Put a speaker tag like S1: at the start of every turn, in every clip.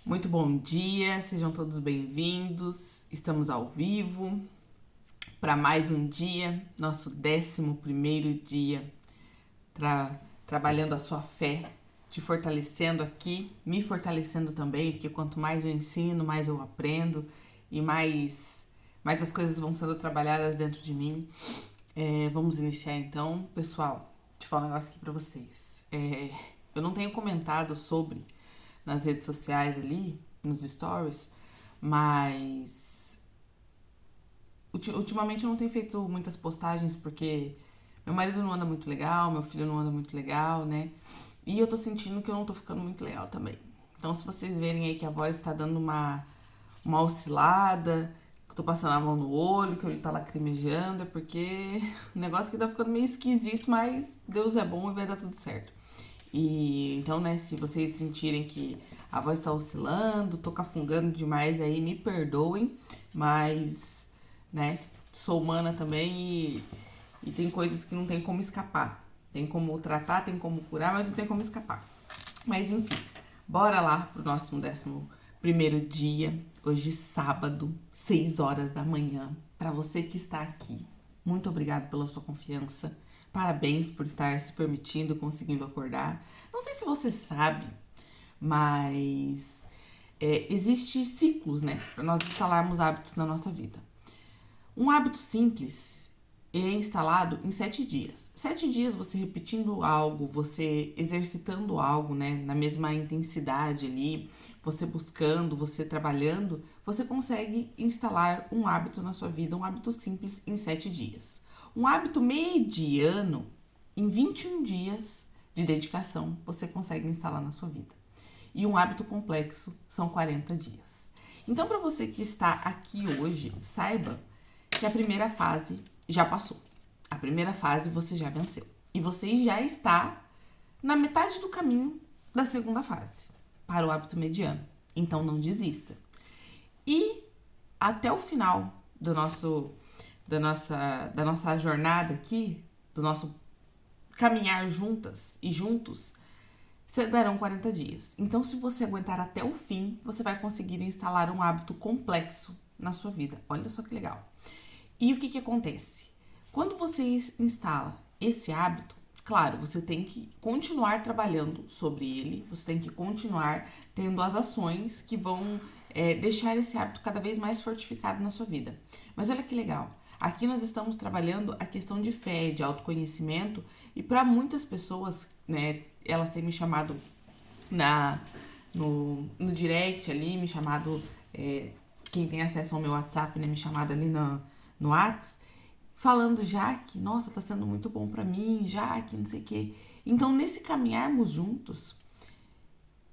S1: Muito bom dia, sejam todos bem-vindos. Estamos ao vivo para mais um dia, nosso 11º dia, trabalhando a sua fé, te fortalecendo aqui, me fortalecendo também, porque quanto mais eu ensino, mais eu aprendo e mais as coisas vão sendo trabalhadas dentro de mim. Vamos iniciar então. Pessoal, deixa eu falar um negócio aqui para vocês. Eu não tenho comentado sobre nas redes sociais ali, nos stories, mas ultimamente eu não tenho feito muitas postagens porque meu marido não anda muito legal, meu filho não anda muito legal, né? E eu tô sentindo que eu não tô ficando muito legal também. Então, se vocês verem aí que a voz tá dando uma oscilada, que eu tô passando a mão no olho, que o olho tá lacrimejando, é porque o negócio que tá ficando meio esquisito, mas Deus é bom e vai dar tudo certo. E então, né, se vocês sentirem que a voz tá oscilando, tô cafungando demais aí, me perdoem, mas, né, sou humana também e tem coisas que não tem como escapar. Tem como tratar, tem como curar, mas não tem como escapar. Mas enfim, bora lá pro nosso 11º dia, hoje sábado, 6 horas da manhã. Para você que está aqui, muito obrigado pela sua confiança. Parabéns por estar se permitindo, conseguindo acordar. Não sei se você sabe, mas existe ciclos, né? Para nós instalarmos hábitos na nossa vida. Um hábito simples, ele é instalado em 7 dias. 7 dias você repetindo algo, você exercitando algo, né? Na mesma intensidade ali, você buscando, você trabalhando, você consegue instalar um hábito na sua vida, um hábito simples em 7 dias. Um hábito mediano, em 21 dias de dedicação, você consegue instalar na sua vida. E um hábito complexo são 40 dias. Então, para você que está aqui hoje, saiba que a primeira fase já passou. A primeira fase você já venceu. E você já está na metade do caminho da segunda fase, para o hábito mediano. Então, não desista. E até o final da nossa jornada aqui, do nosso caminhar juntas e juntos, darão 40 dias. Então, se você aguentar até o fim, você vai conseguir instalar um hábito complexo na sua vida. Olha só que legal. E o que acontece? Quando você instala esse hábito, claro, você tem que continuar trabalhando sobre ele, você tem que continuar tendo as ações que vão deixar esse hábito cada vez mais fortificado na sua vida. Mas olha que legal. Aqui nós estamos trabalhando a questão de fé, de autoconhecimento, e para muitas pessoas, né, elas têm me chamado no direct ali, me chamado, quem tem acesso ao meu WhatsApp, né, me chamado ali no WhatsApp, falando já que, nossa, tá sendo muito bom para mim, já que não sei o quê. Então, nesse caminharmos juntos,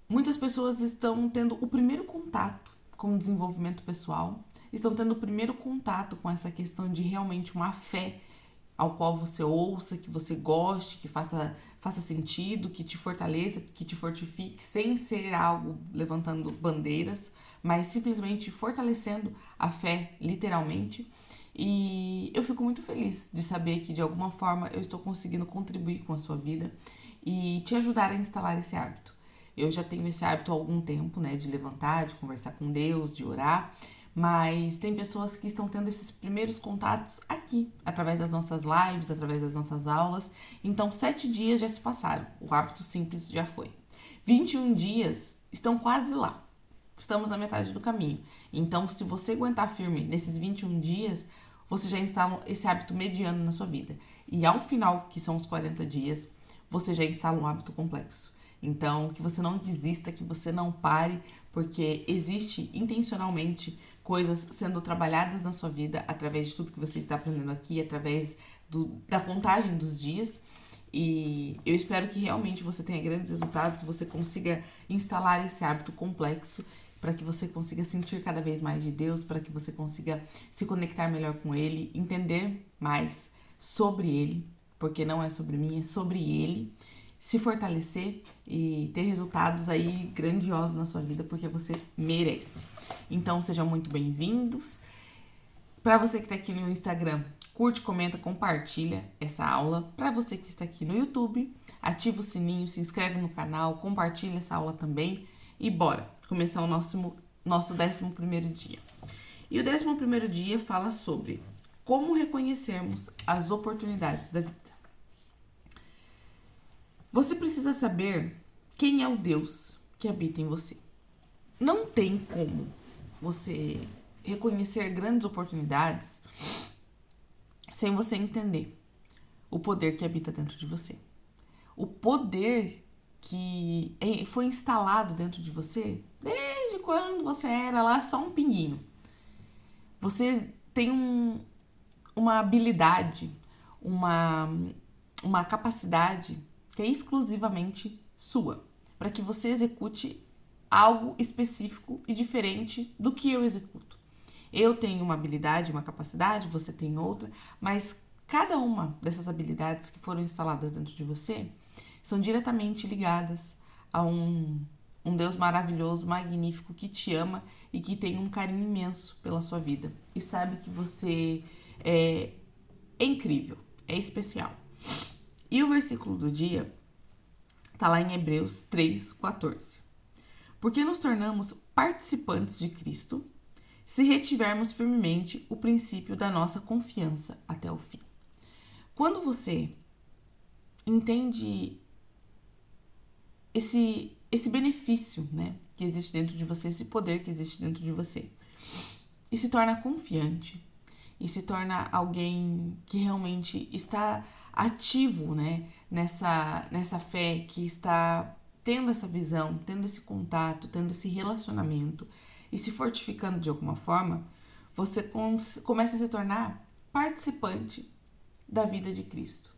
S1: muitas pessoas estão tendo o primeiro contato com o desenvolvimento pessoal, estão tendo o primeiro contato com essa questão de realmente uma fé ao qual você ouça, que você goste, que faça sentido, que te fortaleça, que te fortifique, sem ser algo levantando bandeiras, mas simplesmente fortalecendo a fé, literalmente. E eu fico muito feliz de saber que de alguma forma eu estou conseguindo contribuir com a sua vida e te ajudar a instalar esse hábito. Eu já tenho esse hábito há algum tempo, né, de levantar, de conversar com Deus, de orar, mas tem pessoas que estão tendo esses primeiros contatos aqui, através das nossas lives, através das nossas aulas. Então, 7 dias já se passaram, o hábito simples já foi. 21 dias estão quase lá, estamos na metade do caminho. Então, se você aguentar firme nesses 21 dias, você já instala esse hábito mediano na sua vida. E ao final, que são os 40 dias, você já instala um hábito complexo. Então, que você não desista, que você não pare, porque existe intencionalmente coisas sendo trabalhadas na sua vida através de tudo que você está aprendendo aqui, através da contagem dos dias. E eu espero que realmente você tenha grandes resultados, você consiga instalar esse hábito complexo para que você consiga sentir cada vez mais de Deus, para que você consiga se conectar melhor com Ele, entender mais sobre Ele, porque não é sobre mim, é sobre Ele, se fortalecer e ter resultados aí grandiosos na sua vida, porque você merece. Então, sejam muito bem-vindos. Para você que está aqui no Instagram, curte, comenta, compartilha essa aula. Para você que está aqui no YouTube, ativa o sininho, se inscreve no canal, compartilha essa aula também e bora! começar o nosso 11º dia. E o 11º dia fala sobre como reconhecermos as oportunidades da vida. Você precisa saber quem é o Deus que habita em você. Não tem como você reconhecer grandes oportunidades sem você entender o poder que habita dentro de você. O poder que foi instalado dentro de você desde quando você era lá só um pinguinho. Você tem uma habilidade, uma capacidade que é exclusivamente sua, para que você execute algo específico e diferente do que eu executo. Eu tenho uma habilidade, uma capacidade, você tem outra, mas cada uma dessas habilidades que foram instaladas dentro de você são diretamente ligadas a um Deus maravilhoso, magnífico, que te ama e que tem um carinho imenso pela sua vida. E sabe que você é incrível, é especial. E o versículo do dia está lá em Hebreus 3:14. Porque nos tornamos participantes de Cristo se retivermos firmemente o princípio da nossa confiança até o fim. Quando você entende esse benefício, né, que existe dentro de você, esse poder que existe dentro de você, e se torna confiante, e se torna alguém que realmente está ativo, né, nessa fé, que está tendo essa visão, tendo esse contato, tendo esse relacionamento e se fortificando de alguma forma, você começa a se tornar participante da vida de Cristo.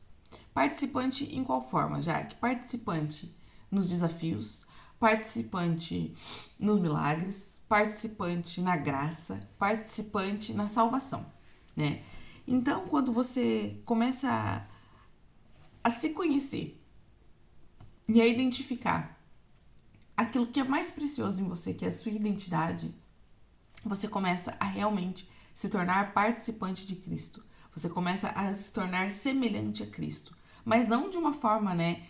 S1: Participante em qual forma, Jaque? Participante nos desafios, participante nos milagres, participante na graça, participante na salvação, né? Então, quando você começa a se conhecer e a identificar aquilo que é mais precioso em você, que é a sua identidade, você começa a realmente se tornar participante de Cristo. Você começa a se tornar semelhante a Cristo. Mas não de uma forma, né,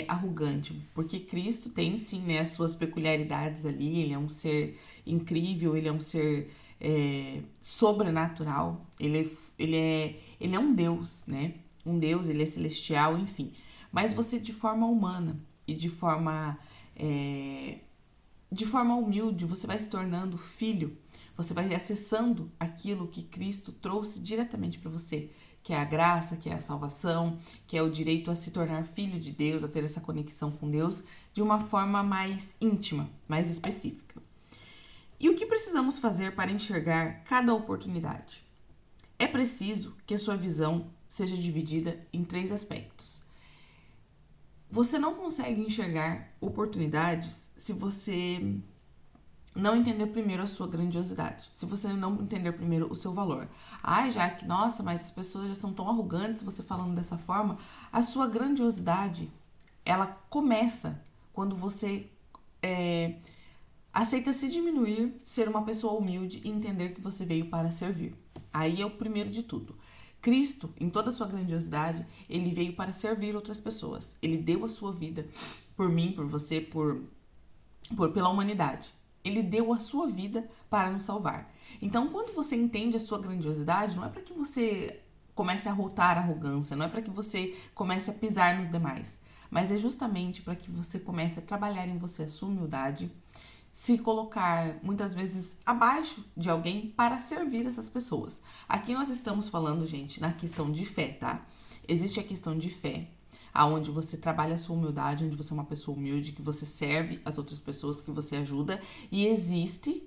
S1: arrogante, porque Cristo tem sim, né, as suas peculiaridades ali. Ele é um ser incrível, ele é um ser sobrenatural, ele é um Deus, né? Um Deus, ele é celestial, enfim. Mas você, de forma humana e de forma humilde, você vai se tornando filho, você vai acessando aquilo que Cristo trouxe diretamente para você, que é a graça, que é a salvação, que é o direito a se tornar filho de Deus, a ter essa conexão com Deus de uma forma mais íntima, mais específica. E o que precisamos fazer para enxergar cada oportunidade? É preciso que a sua visão seja dividida em 3 aspectos. Você não consegue enxergar oportunidades se você não entender primeiro a sua grandiosidade, se você não entender primeiro o seu valor. Ai, Jaque, nossa, mas as pessoas já são tão arrogantes você falando dessa forma. A sua grandiosidade, ela começa quando você aceita se diminuir, ser uma pessoa humilde e entender que você veio para servir. Aí é o primeiro de tudo. Cristo, em toda a sua grandiosidade, ele veio para servir outras pessoas. Ele deu a sua vida por mim, por você, pela humanidade. Ele deu a sua vida para nos salvar. Então, quando você entende a sua grandiosidade, não é para que você comece a rotar a arrogância, não é para que você comece a pisar nos demais, mas é justamente para que você comece a trabalhar em você a sua humildade, se colocar muitas vezes abaixo de alguém para servir essas pessoas. Aqui nós estamos falando, gente, na questão de fé, tá? Existe a questão de fé, aonde você trabalha a sua humildade, onde você é uma pessoa humilde, que você serve as outras pessoas, que você ajuda, e existe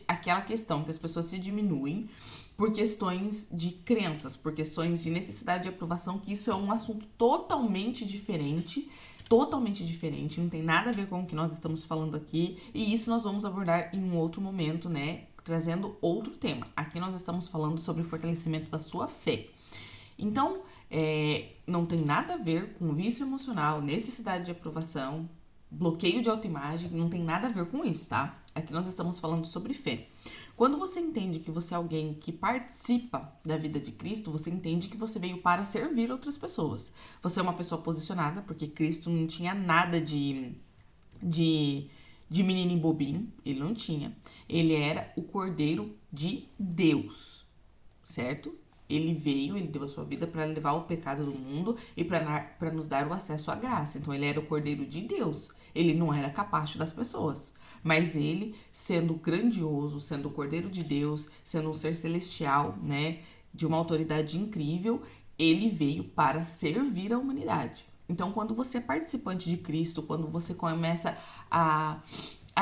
S1: aquela questão que as pessoas se diminuem por questões de crenças, por questões de necessidade de aprovação, que isso é um assunto totalmente diferente, não tem nada a ver com o que nós estamos falando aqui, e isso nós vamos abordar em um outro momento, né, trazendo outro tema. Aqui nós estamos falando sobre o fortalecimento da sua fé. Então, não tem nada a ver com vício emocional, necessidade de aprovação, bloqueio de autoimagem, não tem nada a ver com isso, tá? Aqui nós estamos falando sobre fé. Quando você entende que você é alguém que participa da vida de Cristo, você entende que você veio para servir outras pessoas. Você é uma pessoa posicionada, porque Cristo não tinha nada de de menininho bobinho, ele não tinha. Ele era o Cordeiro de Deus, certo? Ele veio, ele deu a sua vida para levar o pecado do mundo e para nos dar o acesso à graça. Então ele era o Cordeiro de Deus. Ele não era capacho das pessoas. Mas ele, sendo grandioso, sendo o Cordeiro de Deus, sendo um ser celestial, né, de uma autoridade incrível, ele veio para servir a humanidade. Então, quando você é participante de Cristo, quando você começa a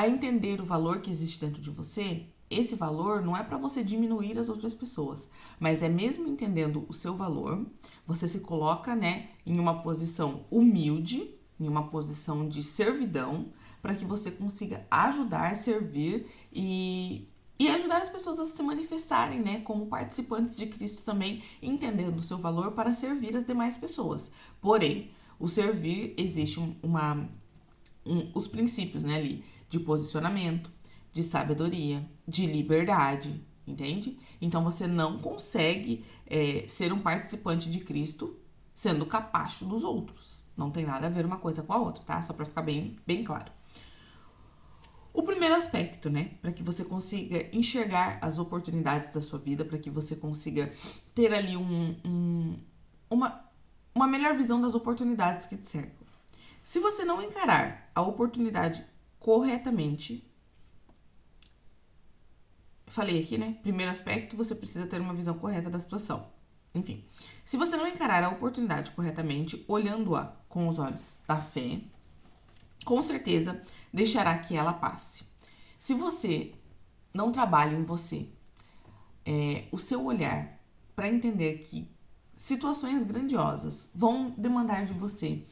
S1: entender o valor que existe dentro de você, esse valor não é para você diminuir as outras pessoas, mas é mesmo entendendo o seu valor, você se coloca, né, em uma posição humilde, em uma posição de servidão, para que você consiga ajudar, servir e ajudar as pessoas a se manifestarem, né, como participantes de Cristo também, entendendo o seu valor para servir as demais pessoas. Porém, o servir existe os princípios, né, ali, de posicionamento, de sabedoria, de liberdade, entende? Então você não consegue ser um participante de Cristo sendo capacho dos outros. Não tem nada a ver uma coisa com a outra, tá? Só para ficar bem claro. O primeiro aspecto, né, para que você consiga enxergar as oportunidades da sua vida, para que você consiga ter ali uma melhor visão das oportunidades que te cercam. Se você não encarar a oportunidade corretamente, falei aqui, né? Primeiro aspecto, você precisa ter uma visão correta da situação. Enfim, se você não encarar a oportunidade corretamente, olhando-a com os olhos da fé, com certeza deixará que ela passe. Se você não trabalha em você, o seu olhar para entender que situações grandiosas vão demandar de você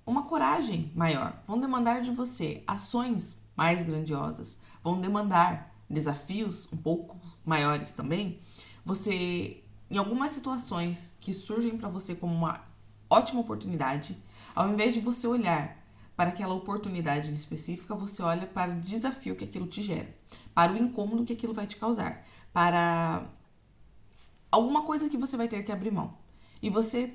S1: uma coragem maior, vão demandar de você ações mais grandiosas, vão demandar desafios um pouco maiores também, você, em algumas situações que surgem para você como uma ótima oportunidade, ao invés de você olhar para aquela oportunidade específica, você olha para o desafio que aquilo te gera, para o incômodo que aquilo vai te causar, para alguma coisa que você vai ter que abrir mão. E você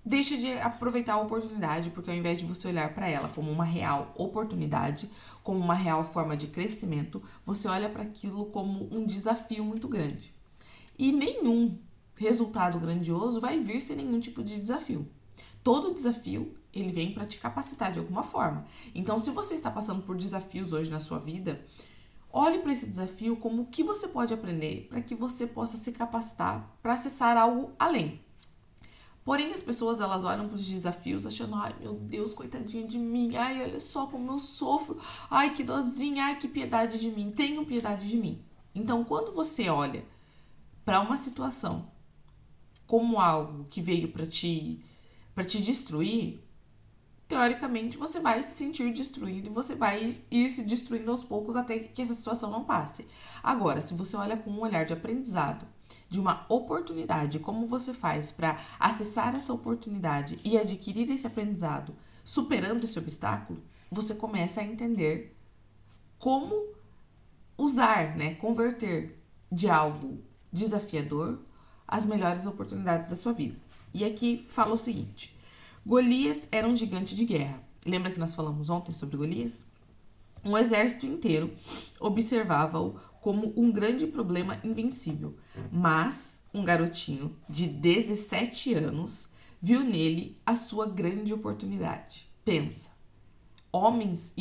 S1: deixa de aproveitar a oportunidade, porque ao invés de você olhar para ela como uma real oportunidade, como uma real forma de crescimento, você olha para aquilo como um desafio muito grande. E nenhum resultado grandioso vai vir sem nenhum tipo de desafio. Todo desafio, ele vem para te capacitar de alguma forma. Então, se você está passando por desafios hoje na sua vida, olhe para esse desafio como o que você pode aprender para que você possa se capacitar para acessar algo além. Porém, as pessoas, elas olham para os desafios achando, ai, meu Deus, coitadinha de mim, ai, olha só como eu sofro, ai, que dozinha, ai, que piedade de mim, tenham piedade de mim. Então, quando você olha para uma situação como algo que veio para te destruir, teoricamente você vai se sentir destruído e você vai ir se destruindo aos poucos até que essa situação não passe. Agora, se você olha com um olhar de aprendizado, de uma oportunidade, como você faz para acessar essa oportunidade e adquirir esse aprendizado, superando esse obstáculo, você começa a entender como usar, né, converter de algo desafiador as melhores oportunidades da sua vida. E aqui fala o seguinte: Golias era um gigante de guerra. Lembra que nós falamos ontem sobre Golias? Um exército inteiro observava-o como um grande problema invencível, mas um garotinho de 17 anos viu nele a sua grande oportunidade. Pensa, homens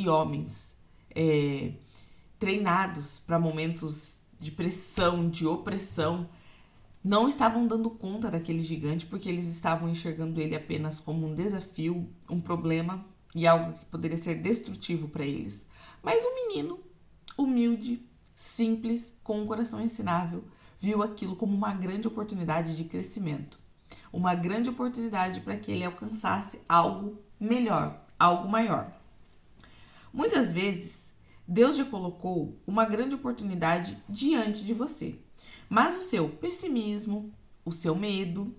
S1: treinados para momentos de pressão, de opressão, não estavam dando conta daquele gigante porque eles estavam enxergando ele apenas como um desafio, um problema e algo que poderia ser destrutivo para eles. Mas um menino humilde, simples, com um coração ensinável, viu aquilo como uma grande oportunidade de crescimento, uma grande oportunidade para que ele alcançasse algo melhor, algo maior. Muitas vezes, Deus já colocou uma grande oportunidade diante de você, mas o seu pessimismo, o seu medo,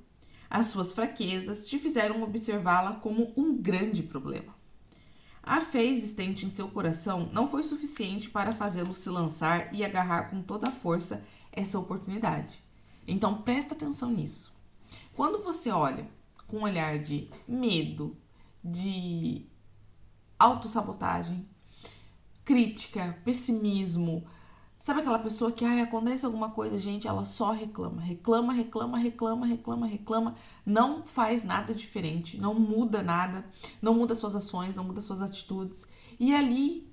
S1: as suas fraquezas te fizeram observá-la como um grande problema. A fé existente em seu coração não foi suficiente para fazê-lo se lançar e agarrar com toda a força essa oportunidade. Então presta atenção nisso. Quando você olha com um olhar de medo, de autossabotagem, crítica, pessimismo. Sabe aquela pessoa que, acontece alguma coisa, gente, ela só reclama, reclama, reclama, reclama, reclama, reclama, não faz nada diferente, não muda nada, não muda suas ações, não muda suas atitudes. E ali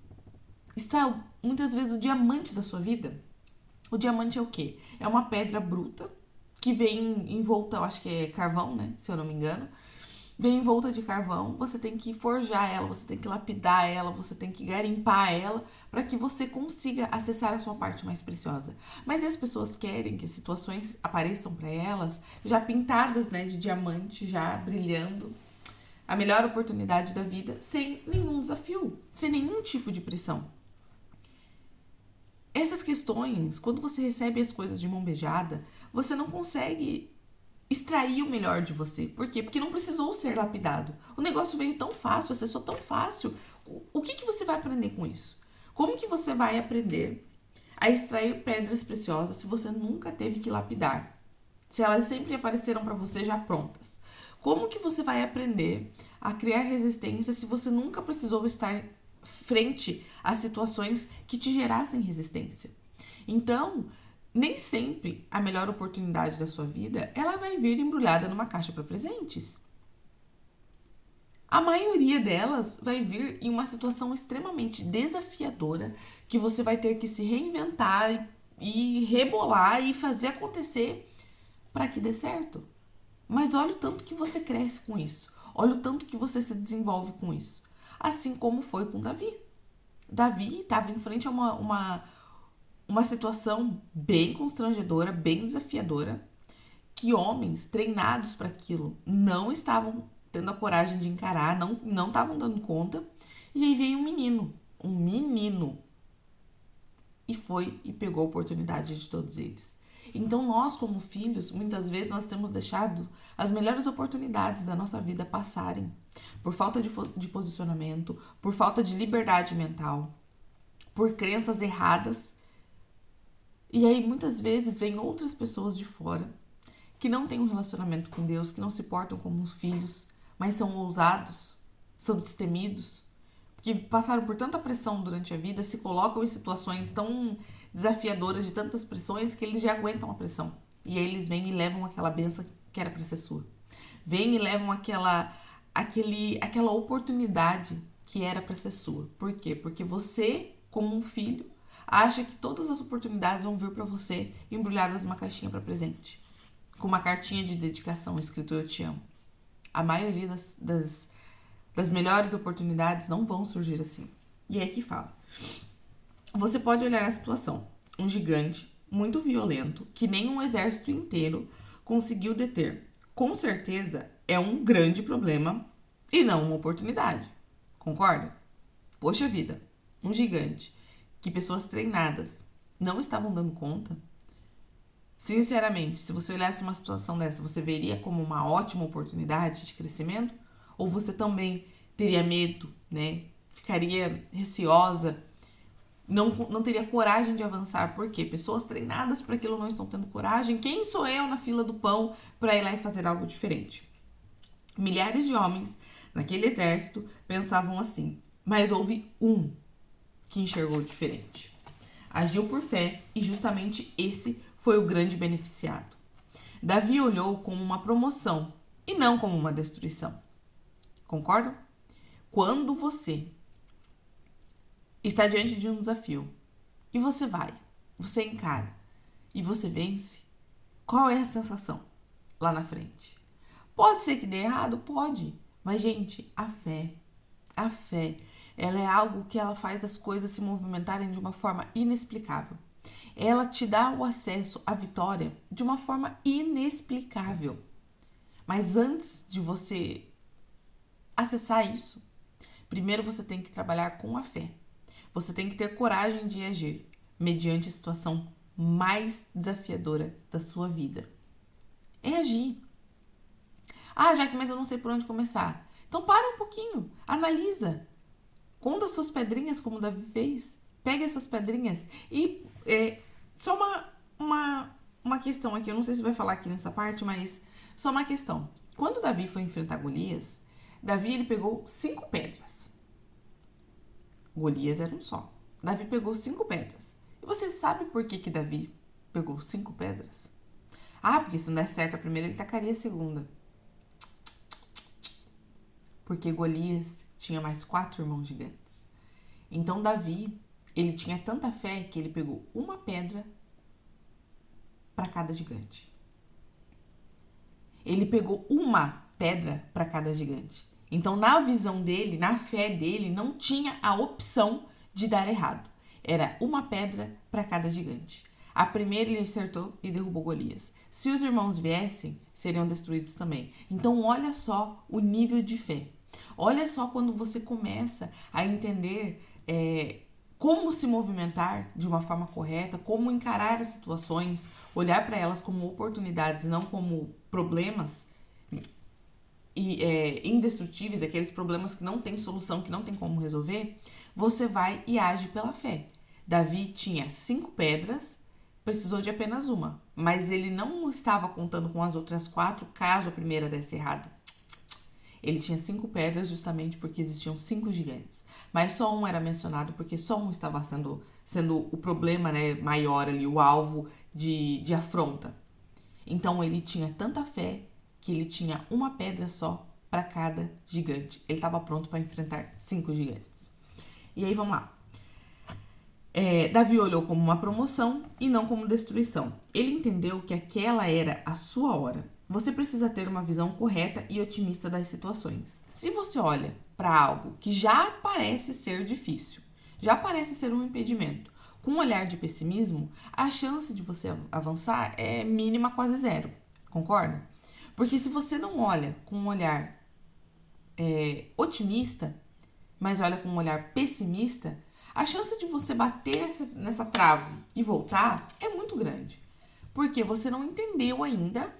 S1: está muitas vezes o diamante da sua vida. O diamante é o quê? É uma pedra bruta que vem envolta, eu acho que é carvão, né? Se eu não me engano. Vem envolta de carvão, você tem que forjar ela, você tem que lapidar ela, você tem que garimpar ela para que você consiga acessar a sua parte mais preciosa. Mas as pessoas querem que as situações apareçam para elas já pintadas, né, de diamante, já brilhando. A melhor oportunidade da vida sem nenhum desafio, sem nenhum tipo de pressão. Essas questões, quando você recebe as coisas de mão beijada, você não consegue extrair o melhor de você. Por quê? Porque não precisou ser lapidado. O negócio veio tão fácil, acessou tão fácil. O que você vai aprender com isso? Como que você vai aprender a extrair pedras preciosas se você nunca teve que lapidar? Se elas sempre apareceram para você já prontas? Como que você vai aprender a criar resistência se você nunca precisou estar frente a situações que te gerassem resistência? Então, nem sempre a melhor oportunidade da sua vida, ela vai vir embrulhada numa caixa para presentes. A maioria delas vai vir em uma situação extremamente desafiadora, que você vai ter que se reinventar e rebolar e fazer acontecer para que dê certo. Mas olha o tanto que você cresce com isso. Olha o tanto que você se desenvolve com isso. Assim como foi com Davi. Davi estava em frente a uma situação bem constrangedora, bem desafiadora, que homens treinados para aquilo não estavam tendo a coragem de encarar, não estavam dando conta. E aí veio um menino, e foi e pegou a oportunidade de todos eles. Então nós, como filhos, muitas vezes nós temos deixado as melhores oportunidades da nossa vida passarem por falta de posicionamento, por falta de liberdade mental, por crenças erradas. E aí muitas vezes vem outras pessoas de fora que não têm um relacionamento com Deus, que não se portam como os filhos, mas são ousados, são destemidos, que passaram por tanta pressão durante a vida, se colocam em situações tão desafiadoras, de tantas pressões, que eles já aguentam a pressão. E aí eles vêm e levam aquela benção que era para ser sua. Vêm e levam aquela oportunidade que era para ser sua. Por quê? Porque você, como um filho, acha que todas as oportunidades vão vir para você embrulhadas numa caixinha para presente, com uma cartinha de dedicação escrito "Eu te amo". A maioria das melhores oportunidades não vão surgir assim. E é que fala. Você pode olhar a situação. Um gigante muito violento que nem um exército inteiro conseguiu deter. Com certeza é um grande problema e não uma oportunidade. Concorda? Poxa vida, um gigante que pessoas treinadas não estavam dando conta. Sinceramente, se você olhasse uma situação dessa, você veria como uma ótima oportunidade de crescimento? Ou você também teria medo, né? Ficaria receosa, não teria coragem de avançar? Por quê? Pessoas treinadas para aquilo não estão tendo coragem. Quem sou eu na fila do pão para ir lá e fazer algo diferente? Milhares de homens naquele exército pensavam assim, mas houve um que enxergou diferente. Agiu por fé e justamente esse foi o grande beneficiado. Davi olhou como uma promoção e não como uma destruição. Concordam? Quando você está diante de um desafio e você encara e você vence, qual é a sensação lá na frente? Pode ser que dê errado? Pode. Mas, gente, a fé, ela é algo que ela faz as coisas se movimentarem de uma forma inexplicável. Ela te dá o acesso à vitória de uma forma inexplicável. Mas antes de você acessar isso, primeiro você tem que trabalhar com a fé. Você tem que ter coragem de agir mediante a situação mais desafiadora da sua vida. É agir. Jaque, mas eu não sei por onde começar. Então para um pouquinho, analisa. Conta as suas pedrinhas como o Davi fez. Pega as suas pedrinhas e só uma questão aqui, eu não sei se vai falar aqui nessa parte, mas só uma questão. Quando Davi foi enfrentar Golias, Davi ele pegou 5 pedras. Golias era um só. Davi pegou 5 pedras. E você sabe por que Davi pegou 5 pedras? Ah, porque se não der certo a primeira, ele tacaria a segunda. Porque Golias tinha mais 4 irmãos gigantes. Então Davi, ele tinha tanta fé que ele pegou uma pedra para cada gigante. Ele pegou uma pedra para cada gigante. Então, na visão dele, na fé dele, não tinha a opção de dar errado. Era uma pedra para cada gigante. A primeira ele acertou e derrubou Golias. Se os irmãos viessem, seriam destruídos também. Então, olha só o nível de fé. Olha só quando você começa a entender como se movimentar de uma forma correta, como encarar as situações, olhar para elas como oportunidades, não como problemas indestrutíveis, aqueles problemas que não tem solução, que não tem como resolver, você vai e age pela fé. Davi tinha 5 pedras, precisou de apenas uma, mas ele não estava contando com as outras 4 caso a primeira desse errado. Ele tinha 5 pedras justamente porque existiam 5 gigantes, mas só um era mencionado porque só um estava sendo o problema, né, maior ali, o alvo de afronta. Então ele tinha tanta fé que ele tinha uma pedra só para cada gigante. Ele estava pronto para enfrentar 5 gigantes. E aí vamos lá. Davi olhou como uma promoção e não como destruição. Ele entendeu que aquela era a sua hora. Você precisa ter uma visão correta e otimista das situações. Se você olha para algo que já parece ser difícil, já parece ser um impedimento, com um olhar de pessimismo, a chance de você avançar é mínima, quase zero. Concorda? Porque se você não olha com um olhar otimista, mas olha com um olhar pessimista, a chance de você bater nessa trave e voltar é muito grande. Porque você não entendeu ainda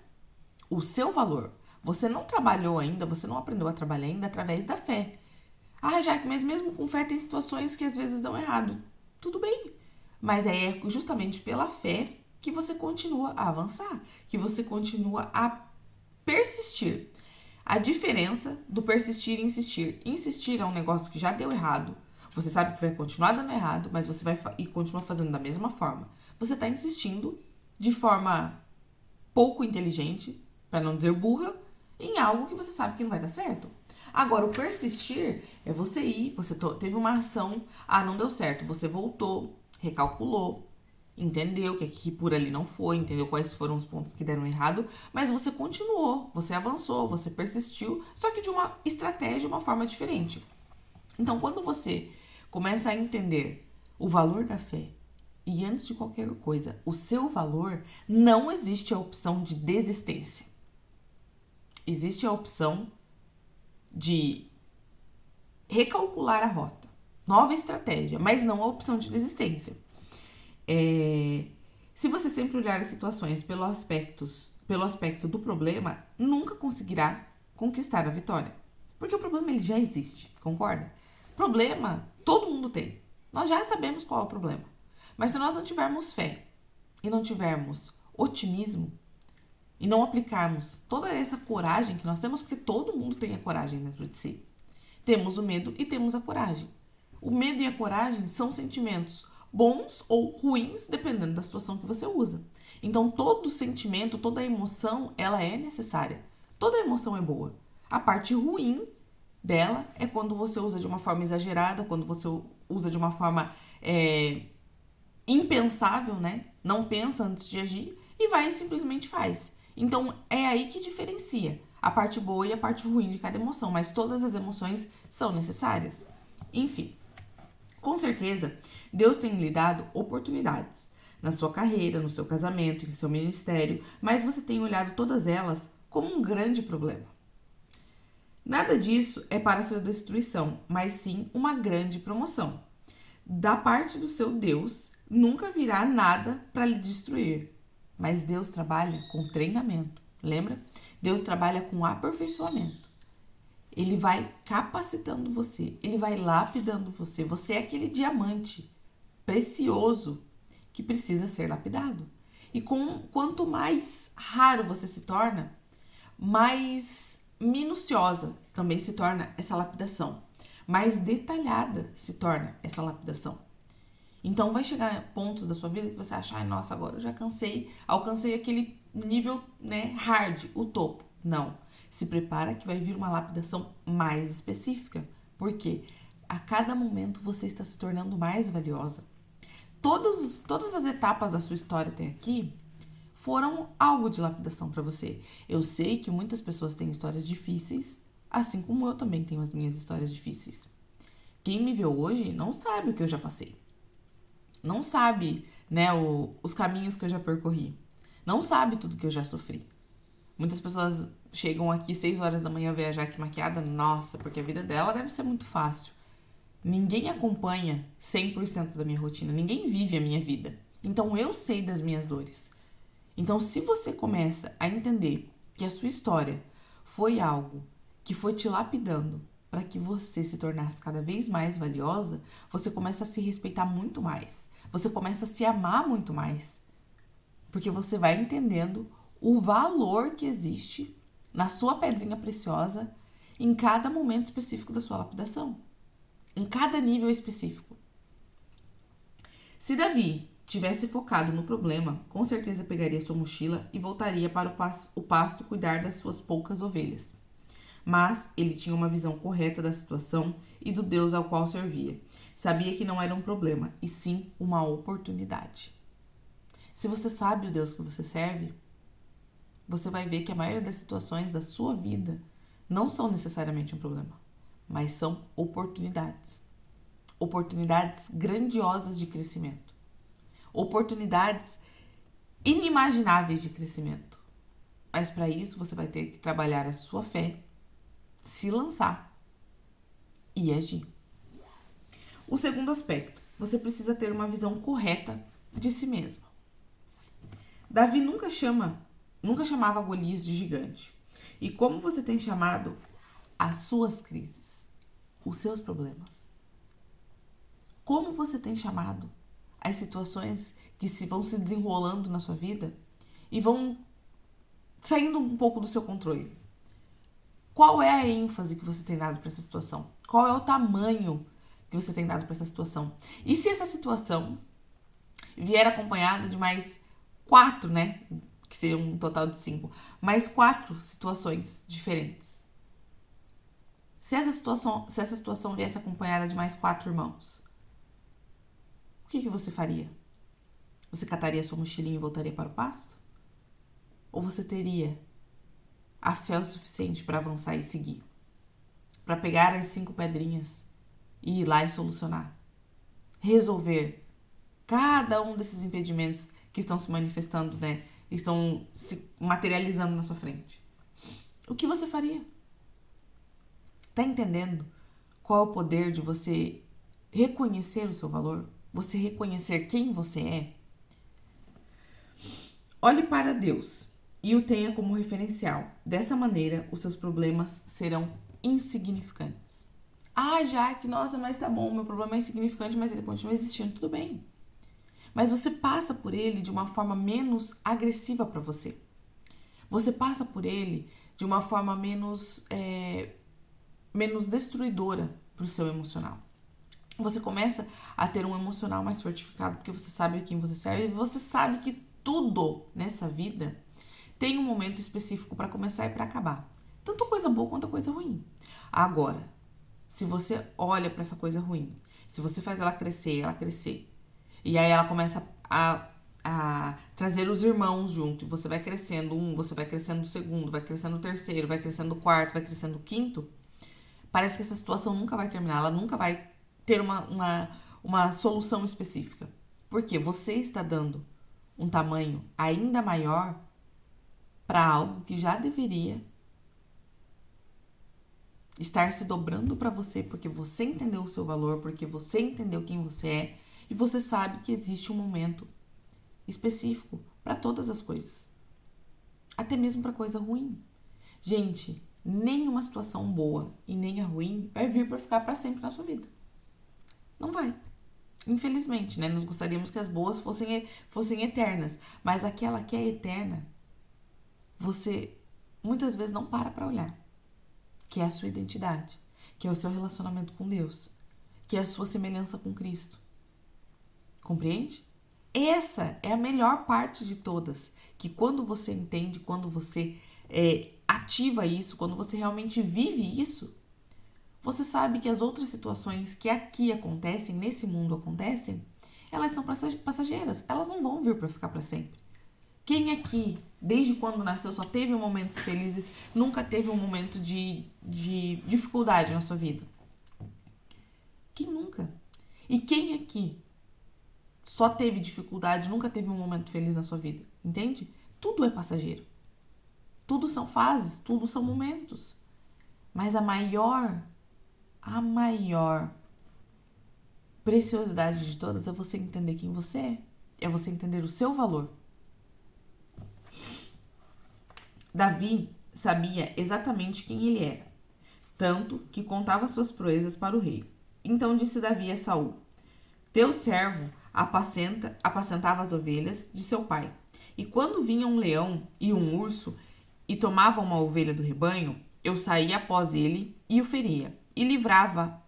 S1: o seu valor. Você não trabalhou ainda, você não aprendeu a trabalhar ainda através da fé. Ah, Jaque, mas mesmo com fé tem situações que às vezes dão errado. Tudo bem. Mas é justamente pela fé que você continua a avançar, que você continua a persistir. A diferença do persistir e insistir. Insistir é um negócio que já deu errado. Você sabe que vai continuar dando errado, mas você vai e continua fazendo da mesma forma. Você está insistindo de forma pouco inteligente, para não dizer burra, em algo que você sabe que não vai dar certo. Agora, o persistir é você ir, você teve uma ação, não deu certo, você voltou, recalculou, entendeu que por ali não foi, entendeu quais foram os pontos que deram errado, mas você continuou, você avançou, você persistiu, só que de uma estratégia, uma forma diferente. Então, quando você começa a entender o valor da fé, e antes de qualquer coisa, o seu valor, não existe a opção de desistência. Existe a opção de recalcular a rota, nova estratégia, mas não a opção de desistência. Se você sempre olhar as situações pelo aspecto do problema, nunca conseguirá conquistar a vitória. Porque o problema ele já existe, concorda? Problema todo mundo tem. Nós já sabemos qual é o problema. Mas se nós não tivermos fé e não tivermos otimismo e não aplicarmos toda essa coragem que nós temos, porque todo mundo tem a coragem dentro de si. Temos o medo e temos a coragem. O medo e a coragem são sentimentos bons ou ruins, dependendo da situação que você usa. Então, todo sentimento, toda emoção, ela é necessária. Toda emoção é boa. A parte ruim dela é quando você usa de uma forma exagerada, quando você usa de uma forma impensável, né? Não pensa antes de agir e vai e simplesmente faz. Então, é aí que diferencia a parte boa e a parte ruim de cada emoção, mas todas as emoções são necessárias. Enfim, com certeza, Deus tem lhe dado oportunidades na sua carreira, no seu casamento, em seu ministério, mas você tem olhado todas elas como um grande problema. Nada disso é para a sua destruição, mas sim uma grande promoção. Da parte do seu Deus, nunca virá nada para lhe destruir. Mas Deus trabalha com treinamento, lembra? Deus trabalha com aperfeiçoamento. Ele vai capacitando você, ele vai lapidando você. Você é aquele diamante precioso que precisa ser lapidado. E quanto mais raro você se torna, mais minuciosa também se torna essa lapidação. Mais detalhada se torna essa lapidação. Então vai chegar pontos da sua vida que você acha, ai, nossa, agora eu já cansei, alcancei aquele nível, né, hard, o topo. Não. Se prepara que vai vir uma lapidação mais específica. Por quê? A cada momento você está se tornando mais valiosa. Todas as etapas da sua história até aqui foram algo de lapidação para você. Eu sei que muitas pessoas têm histórias difíceis, assim como eu também tenho as minhas histórias difíceis. Quem me vê hoje não sabe o que eu já passei. Não sabe, né, os caminhos que eu já percorri. Não sabe tudo que eu já sofri. Muitas pessoas chegam aqui 6 horas da manhã ver a Jaque maquiada, nossa, porque a vida dela deve ser muito fácil. Ninguém acompanha 100% da minha rotina, ninguém vive a minha vida. Então eu sei das minhas dores. Então se você começa a entender que a sua história foi algo que foi te lapidando para que você se tornasse cada vez mais valiosa, você começa a se respeitar muito mais. Você começa a se amar muito mais. Porque você vai entendendo o valor que existe na sua pedrinha preciosa em cada momento específico da sua lapidação. Em cada nível específico. Se Davi tivesse focado no problema, com certeza pegaria sua mochila e voltaria para o pasto cuidar das suas poucas ovelhas. Mas ele tinha uma visão correta da situação e do Deus ao qual servia. Sabia que não era um problema, e sim uma oportunidade. Se você sabe o Deus que você serve, você vai ver que a maioria das situações da sua vida não são necessariamente um problema, mas são oportunidades. Oportunidades grandiosas de crescimento. Oportunidades inimagináveis de crescimento. Mas para isso você vai ter que trabalhar a sua fé, se lançar e agir. O segundo aspecto, você precisa ter uma visão correta de si mesmo. Davi nunca chamava Golias de gigante. E como você tem chamado as suas crises, os seus problemas? Como você tem chamado as situações que vão se desenrolando na sua vida e vão saindo um pouco do seu controle? Qual é a ênfase que você tem dado para essa situação? Qual é o tamanho que você tem dado para essa situação? E se essa situação vier acompanhada de mais 4, né? Que seria um total de 5, mais 4 situações diferentes. Se essa situação viesse acompanhada de mais 4 irmãos, o que você faria? Você cataria sua mochilinha e voltaria para o pasto? Ou você teria a fé o suficiente para avançar e seguir? Para pegar as 5 pedrinhas e ir lá e solucionar? Resolver cada um desses impedimentos que estão se manifestando, né? Estão se materializando na sua frente. O que você faria? Tá entendendo qual é o poder de você reconhecer o seu valor? Você reconhecer quem você é? Olhe para Deus e o tenha como referencial. Dessa maneira, os seus problemas serão insignificantes. Ah, Jaque, nossa, mas tá bom, meu problema é insignificante, mas ele continua existindo, tudo bem. Mas você passa por ele de uma forma menos agressiva para você. Você passa por ele de uma forma menos destruidora para o seu emocional. Você começa a ter um emocional mais fortificado porque você sabe a quem você serve e você sabe que tudo nessa vida tem um momento específico para começar e para acabar. Tanto coisa boa quanto coisa ruim. Agora, se você olha para essa coisa ruim, se você faz ela crescer, e aí ela começa a trazer os irmãos junto, e você vai crescendo você vai crescendo o segundo, vai crescendo o terceiro, vai crescendo o quarto, vai crescendo o quinto, parece que essa situação nunca vai terminar, ela nunca vai ter uma solução específica. Porque você está dando um tamanho ainda maior para algo que já deveria estar se dobrando para você, porque você entendeu o seu valor, porque você entendeu quem você é, e você sabe que existe um momento específico para todas as coisas. Até mesmo para coisa ruim. Gente, nenhuma situação boa e nem a ruim vai vir para ficar para sempre na sua vida. Não vai. Infelizmente, né? Nós gostaríamos que as boas fossem eternas. Mas aquela que é eterna, você muitas vezes não para olhar. Que é a sua identidade. Que é o seu relacionamento com Deus. Que é a sua semelhança com Cristo. Compreende? Essa é a melhor parte de todas, que quando você entende, quando você ativa isso, quando você realmente vive isso, você sabe que as outras situações que aqui acontecem, nesse mundo acontecem, elas são passageiras, elas não vão vir para ficar para sempre. Quem aqui, desde quando nasceu, só teve momentos felizes, nunca teve um momento de dificuldade na sua vida? Quem nunca? E quem aqui só teve dificuldade, nunca teve um momento feliz na sua vida? Entende? Tudo é passageiro. Tudo são fases, tudo são momentos. Mas a maior preciosidade de todas é você entender quem você é. É você entender o seu valor. Davi sabia exatamente quem ele era, tanto que contava suas proezas para o rei. Então disse Davi a Saul: Teu servo apacentava as ovelhas de seu pai. E quando vinha um leão e um urso e tomava uma ovelha do rebanho, eu saía após ele e o feria, e livrava-a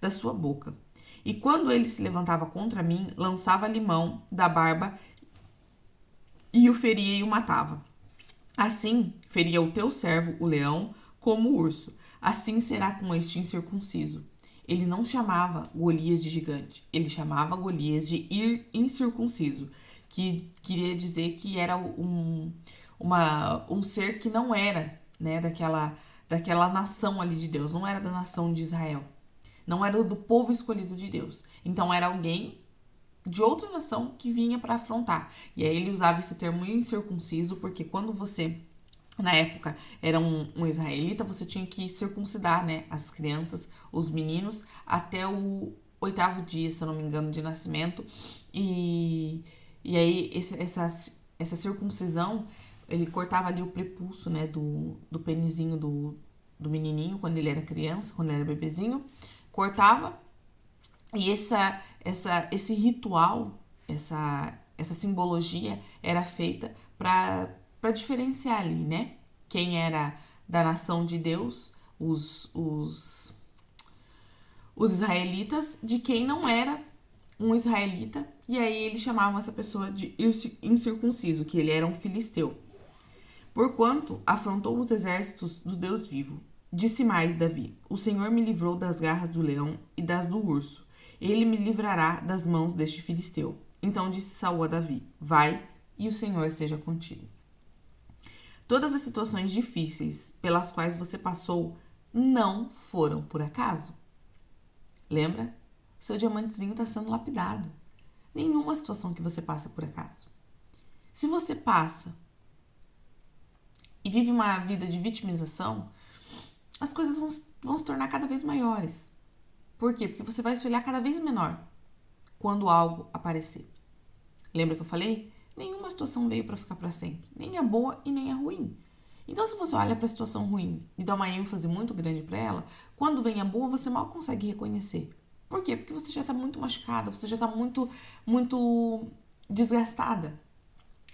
S1: da sua boca. E quando ele se levantava contra mim, lançava-lhe mão da barba e o feria e o matava. Assim feria o teu servo, o leão, como o urso. Assim será com este incircunciso. Ele não chamava Golias de gigante, ele chamava Golias de incircunciso, que queria dizer que era um ser que não era, né, daquela nação ali de Deus, não era da nação de Israel, não era do povo escolhido de Deus. Então era alguém de outra nação que vinha para afrontar. E aí ele usava esse termo incircunciso, porque quando você, na época, era um israelita, você tinha que circuncidar, né, as crianças, os meninos, até o 8º dia, se eu não me engano, de nascimento. E aí essa circuncisão, ele cortava ali o prepulso, né, do penizinho do menininho, quando ele era criança, quando ele era bebezinho, cortava. E esse ritual, essa simbologia era feita para diferenciar ali, né? Quem era da nação de Deus, os israelitas, de quem não era um israelita. E aí eles chamavam essa pessoa de incircunciso, que ele era um filisteu. Porquanto afrontou os exércitos do Deus vivo. Disse mais Davi: O Senhor me livrou das garras do leão e das do urso. Ele me livrará das mãos deste filisteu. Então disse Saul a Davi: Vai, e o Senhor seja contigo. Todas as situações difíceis pelas quais você passou não foram por acaso. Lembra? O seu diamantezinho está sendo lapidado. Nenhuma situação que você passa por acaso. Se você passa e vive uma vida de vitimização, as coisas vão se tornar cada vez maiores. Por quê? Porque você vai se olhar cada vez menor quando algo aparecer. Lembra que eu falei? Nenhuma situação veio para ficar para sempre. Nem a boa e nem a ruim. Então, se você olha para a situação ruim e dá uma ênfase muito grande para ela, quando vem a boa, você mal consegue reconhecer. Por quê? Porque você já está muito machucada, você já está muito desgastada.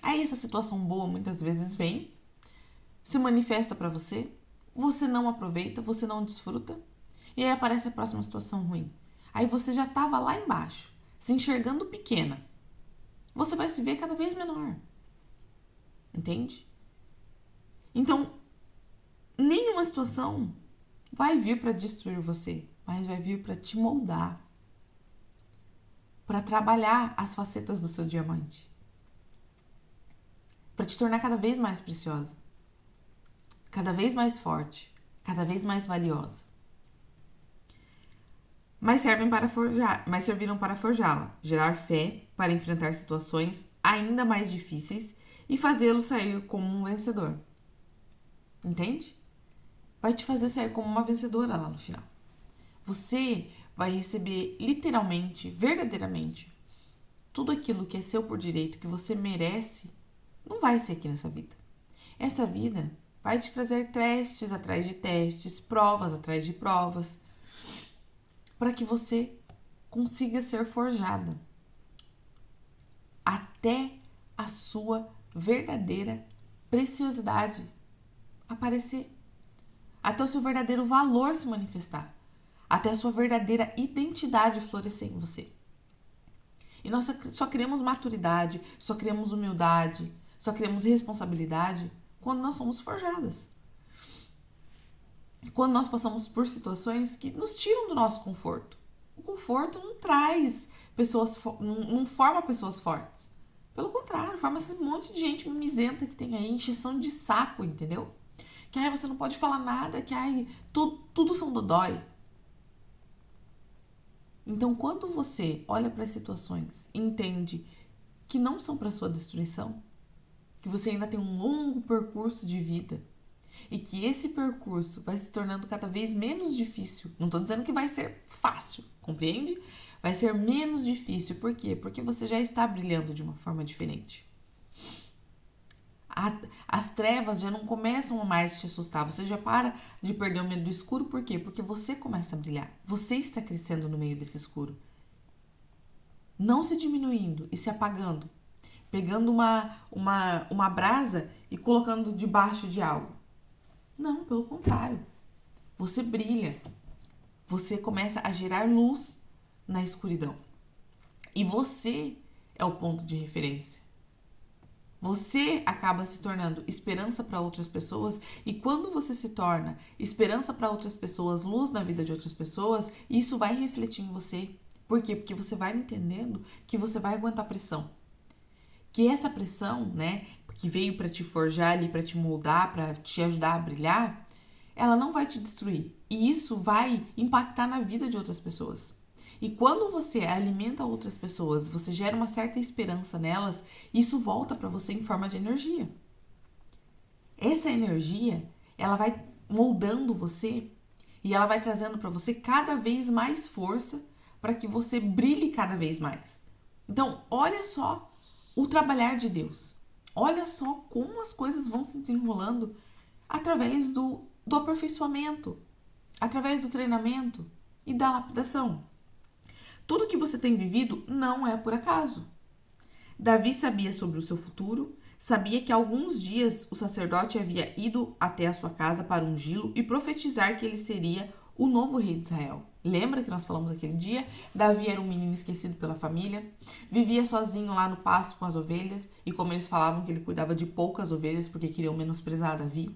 S1: Aí essa situação boa muitas vezes vem, se manifesta para você, você não aproveita, você não desfruta, e aí aparece a próxima situação ruim. Aí você já estava lá embaixo, se enxergando pequena. Você vai se ver cada vez menor. Entende? Então, nenhuma situação vai vir para destruir você, mas vai vir para te moldar, para trabalhar as facetas do seu diamante, para te tornar cada vez mais preciosa, cada vez mais forte, cada vez mais valiosa. Mas serviram para forjá-la, gerar fé para enfrentar situações ainda mais difíceis e fazê-lo sair como um vencedor. Entende? Vai te fazer sair como uma vencedora lá no final. Você vai receber literalmente, verdadeiramente, tudo aquilo que é seu por direito, que você merece, não vai ser aqui nessa vida. Essa vida vai te trazer testes atrás de testes, provas atrás de provas, para que você consiga ser forjada até a sua verdadeira preciosidade aparecer, até o seu verdadeiro valor se manifestar, até a sua verdadeira identidade florescer em você. E nós só queremos maturidade, só queremos humildade, só queremos responsabilidade quando nós somos forjadas. Quando nós passamos por situações que nos tiram do nosso conforto. O conforto não traz pessoas, não forma pessoas fortes. Pelo contrário, forma esse monte de gente mimizenta que tem aí, encheção de saco, entendeu? Que aí você não pode falar nada, que aí tudo são dodói. Então, quando você olha para as situações e entende que não são para sua destruição, que você ainda tem um longo percurso de vida e que esse percurso vai se tornando cada vez menos difícil. Não estou dizendo que vai ser fácil, compreende? Vai ser menos difícil. Por quê? Porque você já está brilhando de uma forma diferente. As trevas já não começam a mais te assustar. Você já para de perder o medo do escuro. Por quê? Porque você começa a brilhar. Você está crescendo no meio desse escuro. Não se diminuindo e se apagando. Pegando uma brasa e colocando debaixo de algo. Não, pelo contrário. Você brilha. Você começa a gerar luz na escuridão. E você é o ponto de referência. Você acaba se tornando esperança para outras pessoas, e quando você se torna esperança para outras pessoas, luz na vida de outras pessoas, isso vai refletir em você. Por quê? Porque você vai entendendo que você vai aguentar pressão. Que essa pressão, né, que veio para te forjar ali, para te moldar, para te ajudar a brilhar, ela não vai te destruir. E isso vai impactar na vida de outras pessoas. E quando você alimenta outras pessoas, você gera uma certa esperança nelas, isso volta para você em forma de energia. Essa energia, ela vai moldando você e ela vai trazendo para você cada vez mais força para que você brilhe cada vez mais. Então, olha só o trabalhar de Deus. Olha só como as coisas vão se desenrolando através do aperfeiçoamento, através do treinamento e da lapidação. Tudo que você tem vivido não é por acaso. Davi sabia sobre o seu futuro, sabia que há alguns dias o sacerdote havia ido até a sua casa para ungí-lo e profetizar que ele seria o novo rei de Israel. Lembra que nós falamos aquele dia? Davi era um menino esquecido pela família, vivia sozinho lá no pasto com as ovelhas, e como eles falavam que ele cuidava de poucas ovelhas porque queriam menosprezar Davi.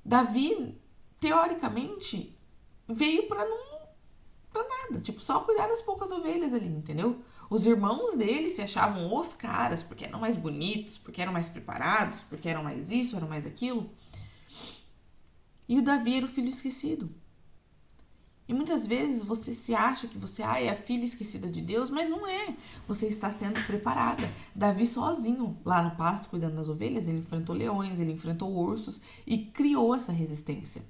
S1: Davi, teoricamente, veio para nada, tipo, só cuidar das poucas ovelhas ali, entendeu? Os irmãos dele se achavam os caras, porque eram mais bonitos, porque eram mais preparados, porque eram mais isso, eram mais aquilo. E o Davi era o filho esquecido. E muitas vezes você se acha que você é a filha esquecida de Deus, mas não é. Você está sendo preparada. Davi sozinho, lá no pasto, cuidando das ovelhas, ele enfrentou leões, ele enfrentou ursos e criou essa resistência.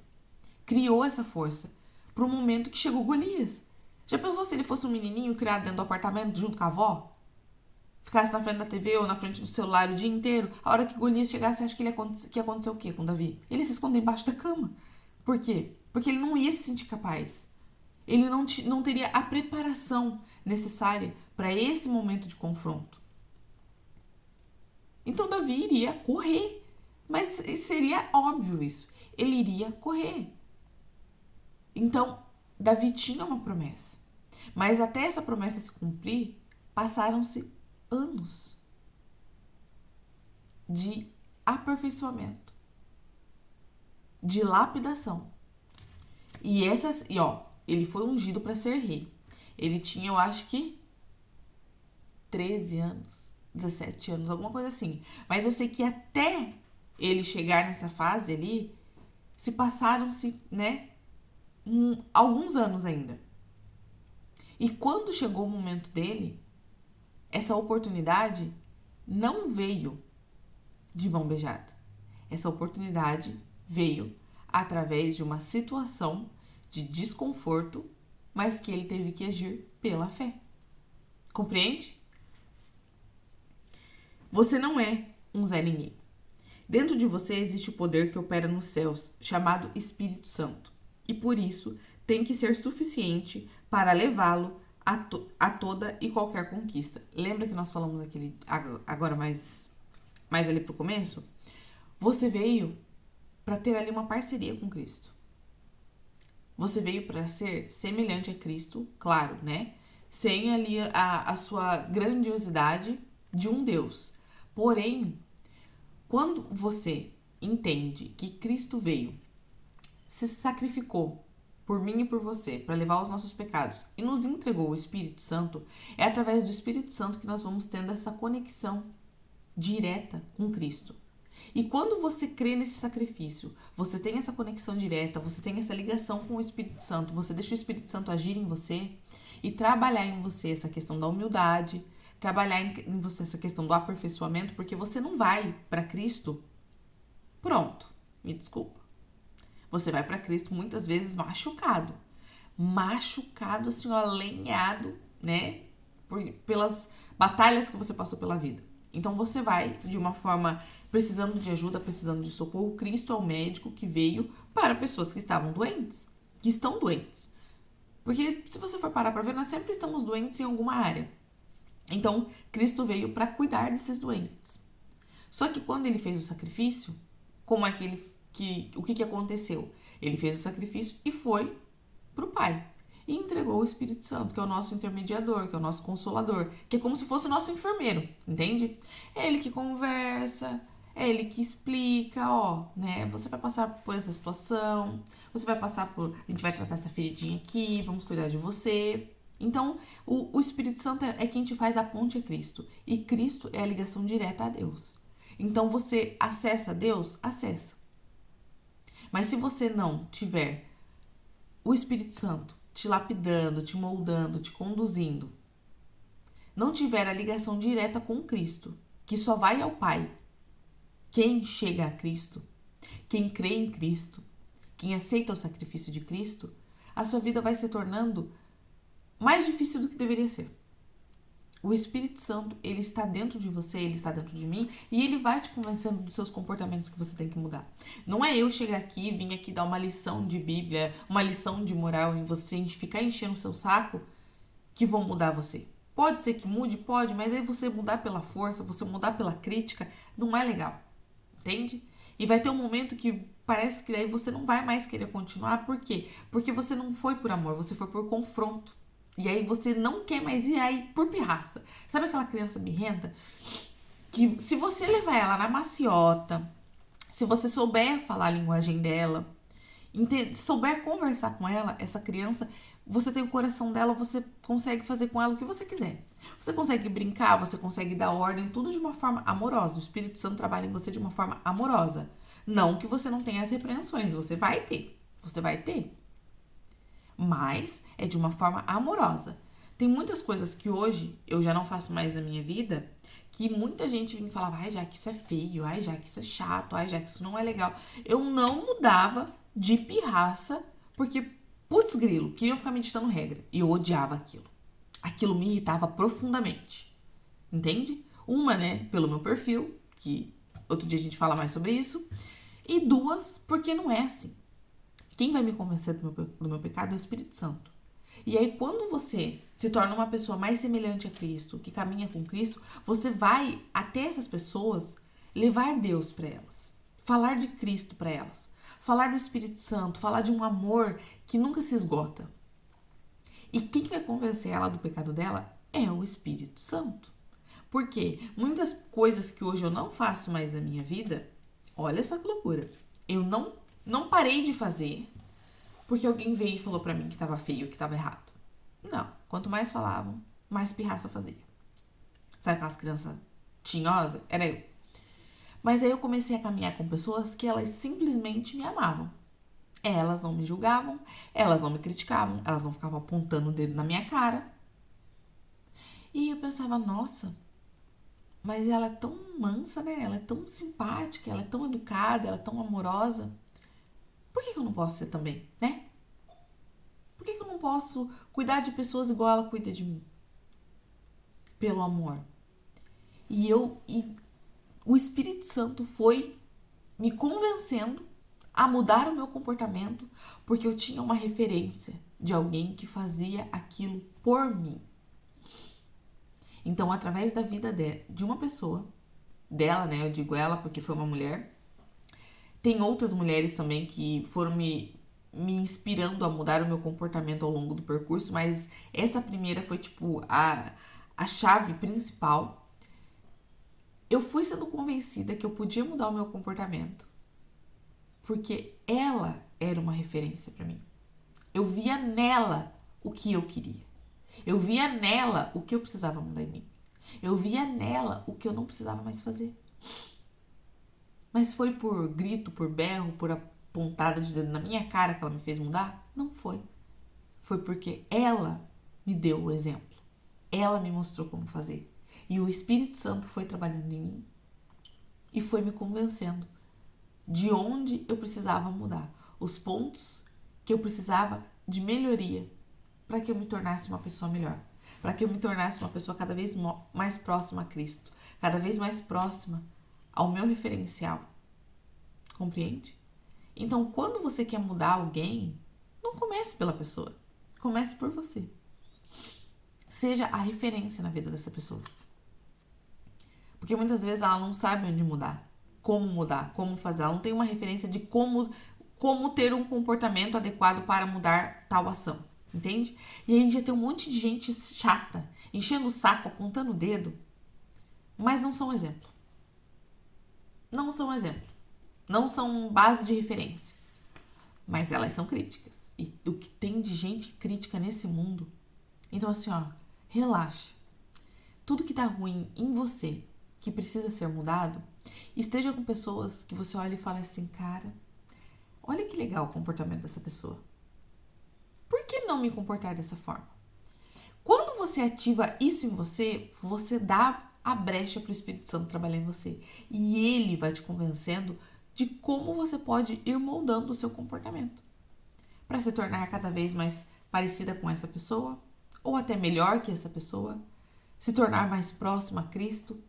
S1: Criou essa força. Para o momento que chegou Golias. Já pensou se ele fosse um menininho criado dentro do apartamento junto com a avó? Ficasse na frente da TV ou na frente do celular o dia inteiro? A hora que Golias chegasse, acha que ia acontecer o quê com Davi? Ele ia se esconder embaixo da cama. Por quê? Porque ele não ia se sentir capaz. Ele não teria a preparação necessária para esse momento de confronto. Então Davi iria correr. Mas seria óbvio isso. Ele iria correr. Então, Davi tinha uma promessa. Mas até essa promessa se cumprir, passaram-se anos de aperfeiçoamento, de lapidação. E ele foi ungido para ser rei. Ele tinha, eu acho que 13 anos, 17 anos, alguma coisa assim. Mas eu sei que até ele chegar nessa fase ali, se passaram-se, né, alguns anos ainda. E quando chegou o momento dele, essa oportunidade não veio de mão beijada. Essa oportunidade veio através de uma situação de desconforto, mas que ele teve que agir pela fé. Compreende? Você não é um Zé Ninguém. Dentro de você existe o poder que opera nos céus, chamado Espírito Santo. E por isso tem que ser suficiente para levá-lo a toda e qualquer conquista. Lembra que nós falamos agora mais ali pro começo? Você veio para ter ali uma parceria com Cristo. Você veio para ser semelhante a Cristo, claro, né? sem ali a sua grandiosidade de um Deus. Porém, quando você entende que Cristo veio, se sacrificou por mim e por você, para levar os nossos pecados, e nos entregou o Espírito Santo, é através do Espírito Santo que nós vamos tendo essa conexão direta com Cristo. E quando você crê nesse sacrifício, você tem essa conexão direta, você tem essa ligação com o Espírito Santo, você deixa o Espírito Santo agir em você e trabalhar em você essa questão da humildade, trabalhar em você essa questão do aperfeiçoamento, porque você não vai para Cristo pronto, me desculpa. Você vai para Cristo muitas vezes machucado assim, ó, lenhado, né, pelas batalhas que você passou pela vida. Então você vai de uma forma precisando de ajuda, precisando de socorro. Cristo é o médico que veio para pessoas que estavam doentes, que estão doentes. Porque se você for parar para ver, nós sempre estamos doentes em alguma área. Então Cristo veio para cuidar desses doentes. Só que quando ele fez o sacrifício, como é o que aconteceu? Ele fez o sacrifício e foi pro Pai. E entregou o Espírito Santo, que é o nosso intermediador, que é o nosso consolador, que é como se fosse o nosso enfermeiro, entende? É ele que conversa, é ele que explica, ó, né? Você vai passar por essa situação, você vai passar por... A gente vai tratar essa feridinha aqui, vamos cuidar de você. Então, o Espírito Santo é quem te faz a ponte a Cristo. E Cristo é a ligação direta a Deus. Então, você acessa Deus? Acessa. Mas se você não tiver o Espírito Santo te lapidando, te moldando, te conduzindo, não tiver a ligação direta com Cristo, que só vai ao Pai, quem chega a Cristo, quem crê em Cristo, quem aceita o sacrifício de Cristo, a sua vida vai se tornando mais difícil do que deveria ser. O Espírito Santo, ele está dentro de você, ele está dentro de mim e ele vai te convencendo dos seus comportamentos que você tem que mudar. Não é eu chegar aqui, vir aqui dar uma lição de Bíblia, uma lição de moral em você, ficar enchendo o seu saco que vão mudar você. Pode ser que mude, pode, mas aí você mudar pela força, você mudar pela crítica, não é legal, entende? E vai ter um momento que parece que daí você não vai mais querer continuar, por quê? Porque você não foi por amor, você foi por confronto. E aí você não quer mais ir aí por pirraça. Sabe aquela criança birrenta? Que se você levar ela na maciota, se você souber falar a linguagem dela, souber conversar com ela, essa criança, você tem o coração dela, você consegue fazer com ela o que você quiser. Você consegue brincar, você consegue dar ordem, tudo de uma forma amorosa. O Espírito Santo trabalha em você de uma forma amorosa. Não que você não tenha as repreensões, você vai ter. Você vai ter. Mas é de uma forma amorosa. Tem muitas coisas que hoje eu já não faço mais na minha vida, que muita gente vinha e falava, ai, já que isso é feio, ai, já que isso é chato, ai, já que isso não é legal. Eu não mudava de pirraça, porque, putz grilo, queriam ficar me ditando regra. E eu odiava aquilo. Aquilo me irritava profundamente. Entende? Uma, né, pelo meu perfil, que outro dia a gente fala mais sobre isso. E duas, porque não é assim. Quem vai me convencer do meu pecado é o Espírito Santo. E aí, quando você se torna uma pessoa mais semelhante a Cristo, que caminha com Cristo, você vai até essas pessoas levar Deus para elas, falar de Cristo para elas, falar do Espírito Santo, falar de um amor que nunca se esgota. E quem vai convencer ela do pecado dela é o Espírito Santo. Porque muitas coisas que hoje eu não faço mais na minha vida, olha só que loucura, eu não parei de fazer porque alguém veio e falou pra mim que tava feio, que tava errado. Não. Quanto mais falavam, mais pirraça eu fazia. Sabe aquelas crianças tinhosas? Era eu. Mas aí eu comecei a caminhar com pessoas que elas simplesmente me amavam. Elas não me julgavam, elas não me criticavam, elas não ficavam apontando o dedo na minha cara. E eu pensava, nossa, mas ela é tão mansa, né? Ela é tão simpática, ela é tão educada, ela é tão amorosa. Por que eu não posso ser também, né? Por que eu não posso cuidar de pessoas igual ela cuida de mim? Pelo amor. E o Espírito Santo foi me convencendo a mudar o meu comportamento, porque eu tinha uma referência de alguém que fazia aquilo por mim. Então, através da vida de uma pessoa, dela, né? Eu digo ela porque foi uma mulher. Tem outras mulheres também que foram me me inspirando a mudar o meu comportamento ao longo do percurso, mas essa primeira foi tipo a chave principal. Eu fui sendo convencida que eu podia mudar o meu comportamento, porque ela era uma referência para mim. Eu via nela o que eu queria. Eu via nela o que eu precisava mudar em mim. Eu via nela o que eu não precisava mais fazer. Mas foi por grito, por berro, por apontada de dedo na minha cara que ela me fez mudar? Não foi. Foi porque ela me deu o exemplo. Ela me mostrou como fazer. E o Espírito Santo foi trabalhando em mim e foi me convencendo de onde eu precisava mudar. Os pontos que eu precisava de melhoria para que eu me tornasse uma pessoa melhor. Para que eu me tornasse uma pessoa cada vez mais próxima a Cristo. Cada vez mais próxima ao meu referencial. Compreende? Então, quando você quer mudar alguém, não comece pela pessoa. Comece por você. Seja a referência na vida dessa pessoa. Porque muitas vezes ela não sabe onde mudar, como fazer. Ela não tem uma referência de como ter um comportamento adequado para mudar tal ação. Entende? E aí já tem um monte de gente chata, enchendo o saco, apontando o dedo, mas não são exemplo. Não são exemplo. Não são base de referência. Mas elas são críticas. E o que tem de gente crítica nesse mundo. Então assim, ó, relaxa. Tudo que tá ruim em você, que precisa ser mudado, esteja com pessoas que você olha e fala assim, cara, olha que legal o comportamento dessa pessoa. Por que não me comportar dessa forma? Quando você ativa isso em você, você dá a brecha para o Espírito Santo trabalhar em você. E ele vai te convencendo de como você pode ir moldando o seu comportamento. Para se tornar cada vez mais parecida com essa pessoa, ou até melhor que essa pessoa, se tornar mais próxima a Cristo.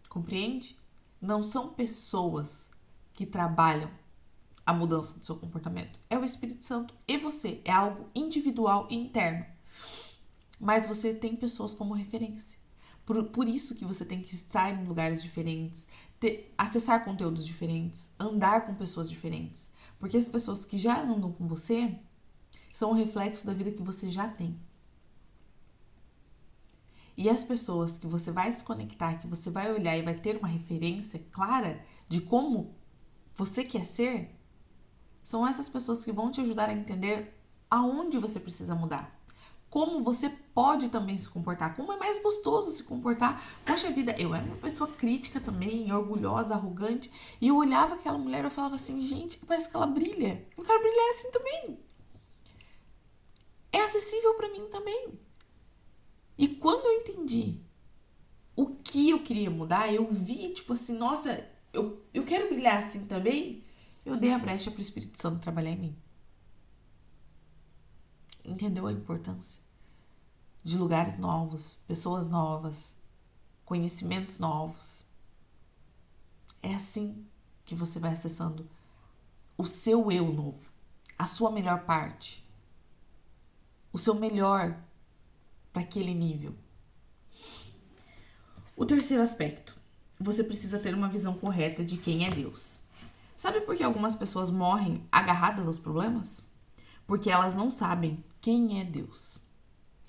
S1: Compreende? Não são pessoas que trabalham a mudança do seu comportamento. É o Espírito Santo e você. É algo individual e interno. Mas você tem pessoas como referência. Por isso que você tem que estar em lugares diferentes, acessar conteúdos diferentes, andar com pessoas diferentes. Porque as pessoas que já andam com você são um reflexo da vida que você já tem. E as pessoas que você vai se conectar, que você vai olhar e vai ter uma referência clara de como você quer ser, são essas pessoas que vão te ajudar a entender aonde você precisa mudar. Como você pode também se comportar, como é mais gostoso se comportar. Poxa vida, eu era uma pessoa crítica também, orgulhosa, arrogante, e eu olhava aquela mulher e eu falava assim, gente, parece que ela brilha. Eu quero brilhar assim também. É acessível pra mim também. E quando eu entendi o que eu queria mudar, eu vi, tipo assim, nossa, eu quero brilhar assim também, eu dei a brecha pro Espírito Santo trabalhar em mim. Entendeu a importância de lugares novos, pessoas novas, conhecimentos novos? É assim que você vai acessando o seu eu novo, a sua melhor parte, o seu melhor para aquele nível. O terceiro aspecto, você precisa ter uma visão correta de quem é Deus. Sabe por que algumas pessoas morrem agarradas aos problemas? Porque elas não sabem quem é Deus.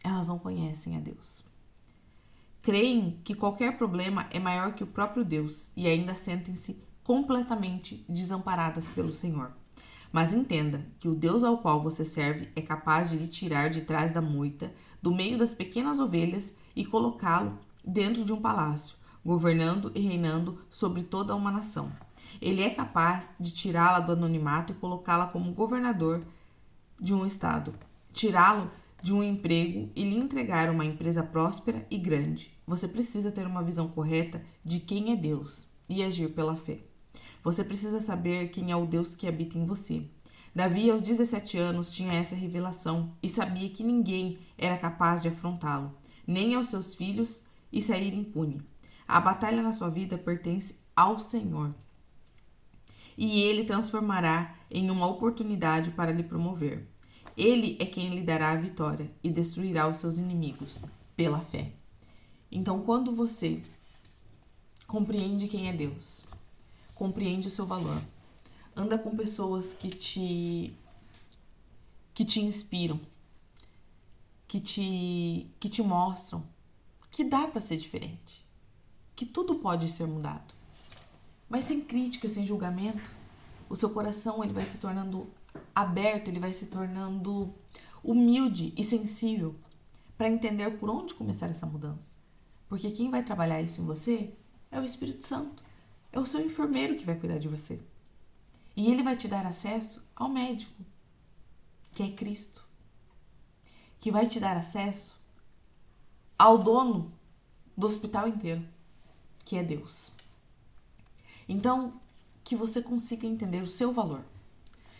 S1: Elas não conhecem a Deus. Creem que qualquer problema é maior que o próprio Deus e ainda sentem-se completamente desamparadas pelo Senhor. Mas entenda que o Deus ao qual você serve é capaz de lhe tirar de trás da moita, do meio das pequenas ovelhas e colocá-lo dentro de um palácio, governando e reinando sobre toda uma nação. Ele é capaz de tirá-la do anonimato e colocá-la como governador de um estado, tirá-lo de um emprego e lhe entregar uma empresa próspera e grande. Você precisa ter uma visão correta de quem é Deus e agir pela fé. Você precisa saber quem é o Deus que habita em você. Davi, aos 17 anos, tinha essa revelação e sabia que ninguém era capaz de afrontá-lo, nem aos seus filhos, e sair impune. A batalha na sua vida pertence ao Senhor. E Ele transformará em uma oportunidade para lhe promover. Ele é quem lhe dará a vitória e destruirá os seus inimigos pela fé. Então, quando você compreende quem é Deus, compreende o seu valor, anda com pessoas que te que te inspiram, que te mostram que dá para ser diferente, que tudo pode ser mudado. Mas sem crítica, sem julgamento, o seu coração ele vai se tornando aberto, ele vai se tornando humilde e sensível para entender por onde começar essa mudança. Porque quem vai trabalhar isso em você é o Espírito Santo, é o seu enfermeiro que vai cuidar de você. E ele vai te dar acesso ao médico, que é Cristo, que vai te dar acesso ao dono do hospital inteiro, que é Deus. Então, que você consiga entender o seu valor.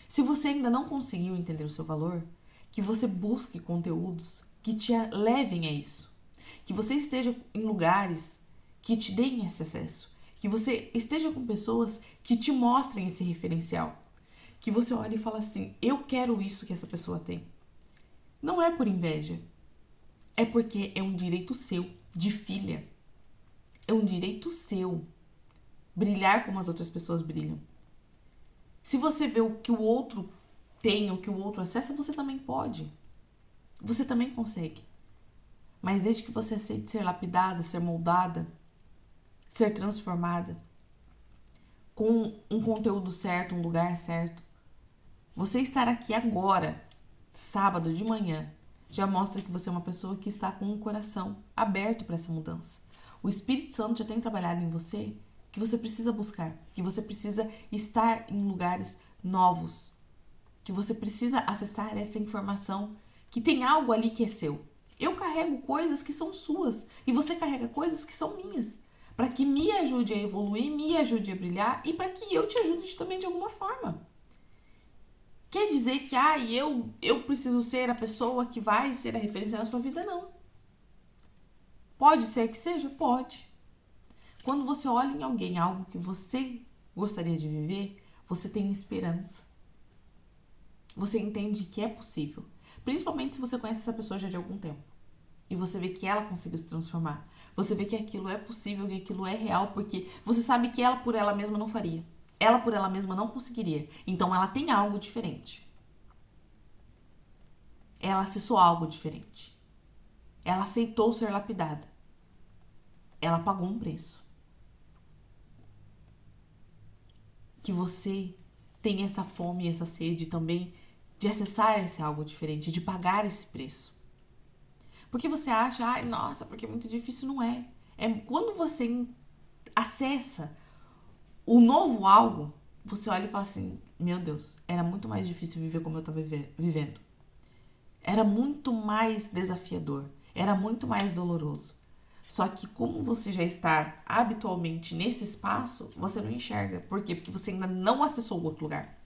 S1: Se você ainda não conseguiu entender o seu valor, que você busque conteúdos que te levem a isso. Que você esteja em lugares que te deem esse acesso. Que você esteja com pessoas que te mostrem esse referencial. Que você olhe e fale assim, eu quero isso que essa pessoa tem. Não é por inveja. É porque é um direito seu, de filha. É um direito seu brilhar como as outras pessoas brilham. Se você vê o que o outro tem, o que o outro acessa, você também pode. Você também consegue. Mas desde que você aceite ser lapidada, ser moldada, ser transformada, com um conteúdo certo, um lugar certo, você estar aqui agora, sábado de manhã, já mostra que você é uma pessoa que está com um coração aberto para essa mudança. O Espírito Santo já tem trabalhado em você que você precisa buscar, que você precisa estar em lugares novos, que você precisa acessar essa informação, que tem algo ali que é seu. Eu carrego coisas que são suas e você carrega coisas que são minhas, para que me ajude a evoluir, me ajude a brilhar e para que eu te ajude também de alguma forma. Quer dizer que eu preciso ser a pessoa que vai ser a referência na sua vida? Não. Pode ser que seja? Pode. Quando você olha em alguém algo que você gostaria de viver, você tem esperança. Você entende que é possível. Principalmente se você conhece essa pessoa já de algum tempo. E você vê que ela conseguiu se transformar. Você vê que aquilo é possível, que aquilo é real, porque você sabe que ela por ela mesma não faria. Ela por ela mesma não conseguiria. Então ela tem algo diferente. Ela acessou algo diferente. Ela aceitou ser lapidada. Ela pagou um preço. Que você tenha essa fome e essa sede também de acessar esse algo diferente, de pagar esse preço. Porque você acha, ai, nossa, porque é muito difícil, não é. É quando você acessa o novo algo, você olha e fala assim, meu Deus, era muito mais difícil viver como eu estava vivendo. Era muito mais desafiador, era muito mais doloroso. Só que como você já está habitualmente nesse espaço, você não enxerga. Por quê? Porque você ainda não acessou o outro lugar.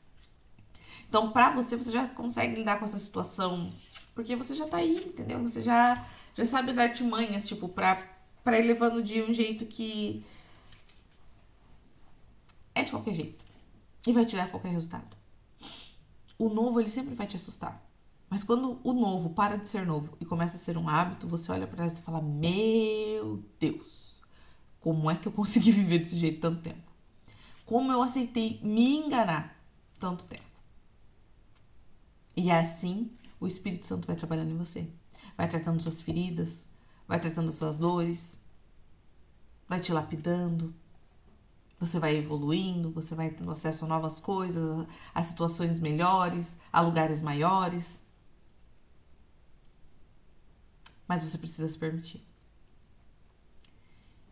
S1: Então, pra você já consegue lidar com essa situação, porque você já tá aí, entendeu? Você já sabe as artimanhas, tipo, pra ir levando de um jeito que é de qualquer jeito. E vai te dar qualquer resultado. O novo, ele sempre vai te assustar. Mas quando o novo para de ser novo e começa a ser um hábito, você olha pra trás e fala, meu Deus, como é que eu consegui viver desse jeito tanto tempo? Como eu aceitei me enganar tanto tempo? E assim, o Espírito Santo vai trabalhando em você. Vai tratando suas feridas, vai tratando suas dores, vai te lapidando. Você vai evoluindo, você vai tendo acesso a novas coisas, a situações melhores, a lugares maiores. Mas você precisa se permitir.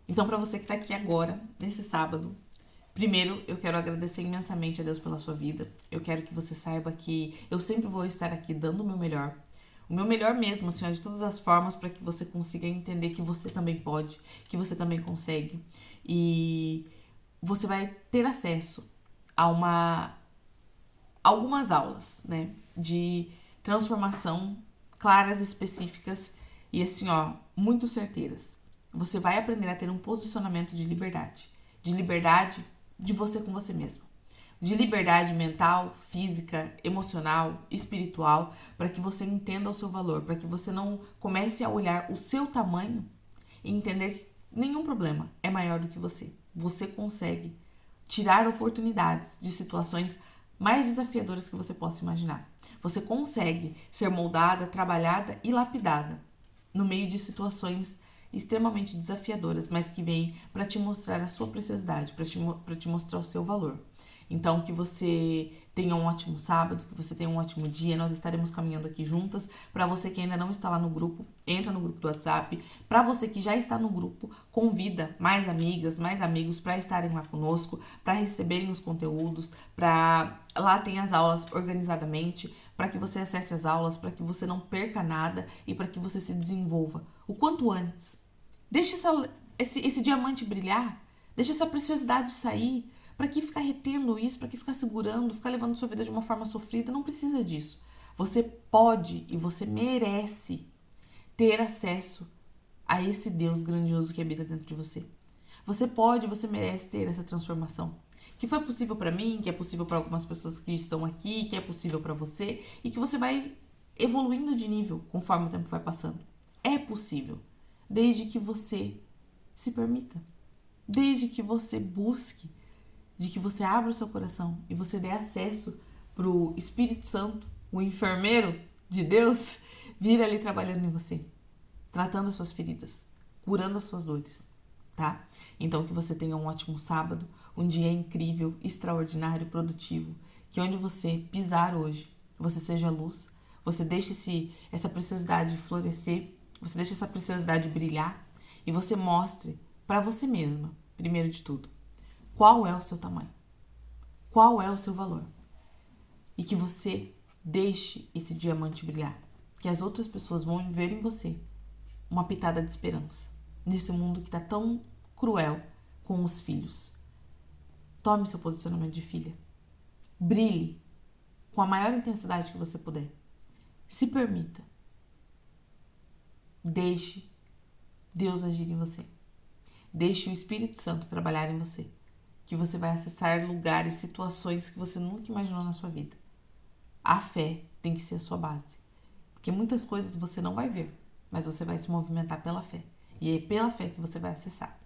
S1: Então, para você que está aqui agora, nesse sábado, primeiro, eu quero agradecer imensamente a Deus pela sua vida. Eu quero que você saiba que eu sempre vou estar aqui dando o meu melhor. O meu melhor mesmo, assim, de todas as formas, para que você consiga entender que você também pode, que você também consegue. E você vai ter acesso a algumas aulas, né, de transformação claras, específicas e assim, ó, muito certeiras. Você vai aprender a ter um posicionamento de liberdade de você com você mesmo, de liberdade mental, física, emocional, espiritual, para que você entenda o seu valor, para que você não comece a olhar o seu tamanho e entender que nenhum problema é maior do que você. Você consegue tirar oportunidades de situações mais desafiadoras que você possa imaginar. Você consegue ser moldada, trabalhada e lapidada no meio de situações extremamente desafiadoras, mas que vêm para te mostrar a sua preciosidade, para te mostrar o seu valor. Então, que você tenha um ótimo sábado, que você tenha um ótimo dia. Nós estaremos caminhando aqui juntas. Para você que ainda não está lá no grupo, entra no grupo do WhatsApp. Para você que já está no grupo, convida mais amigas, mais amigos para estarem lá conosco, para receberem os conteúdos, para lá tem as aulas organizadamente, para que você acesse as aulas, para que você não perca nada e para que você se desenvolva o quanto antes. Deixa esse diamante brilhar, deixa essa preciosidade sair. Para que ficar retendo isso? Para que ficar segurando, ficar levando sua vida de uma forma sofrida? Não precisa disso. Você pode e você merece ter acesso a esse Deus grandioso que habita dentro de você. Você pode e você merece ter essa transformação. Que foi possível para mim, que é possível para algumas pessoas que estão aqui, que é possível para você e que você vai evoluindo de nível conforme o tempo vai passando. É possível, desde que você se permita, desde que você busque, de que você abra o seu coração e você dê acesso pro Espírito Santo, o enfermeiro de Deus, vir ali trabalhando em você, tratando as suas feridas, curando as suas dores, tá? Então que você tenha um ótimo sábado, um dia incrível, extraordinário, produtivo, que onde você pisar hoje, você seja luz, você deixe essa preciosidade florescer, você deixe essa preciosidade brilhar e você mostre para você mesma, primeiro de tudo, qual é o seu tamanho? Qual é o seu valor? E que você deixe esse diamante brilhar. Que as outras pessoas vão ver em você uma pitada de esperança. Nesse mundo que está tão cruel com os filhos. Tome seu posicionamento de filha. Brilhe com a maior intensidade que você puder. Se permita. Deixe Deus agir em você. Deixe o Espírito Santo trabalhar em você. Que você vai acessar lugares, situações que você nunca imaginou na sua vida. A fé tem que ser a sua base. Porque muitas coisas você não vai ver, mas você vai se movimentar pela fé. E é pela fé que você vai acessar.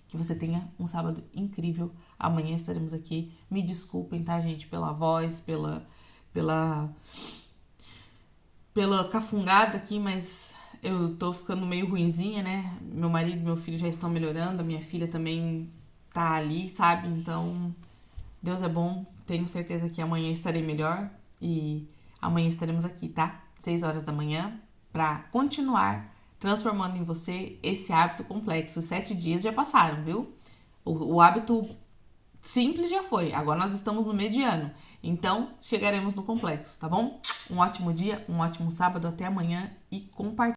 S1: Que você tenha um sábado incrível. Amanhã estaremos aqui. Me desculpem, tá, gente? Pela voz, pela cafungada aqui, mas eu tô ficando meio ruinzinha, né? Meu marido e meu filho já estão melhorando. A minha filha também tá ali, sabe? Então, Deus é bom. Tenho certeza que amanhã estarei melhor. E amanhã estaremos aqui, tá? 6 horas da manhã, pra continuar transformando em você esse hábito complexo. Os 7 dias já passaram, viu? O hábito simples já foi. Agora nós estamos no mediano. Então, chegaremos no complexo, tá bom? Um ótimo dia, um ótimo sábado. Até amanhã e compartilhe.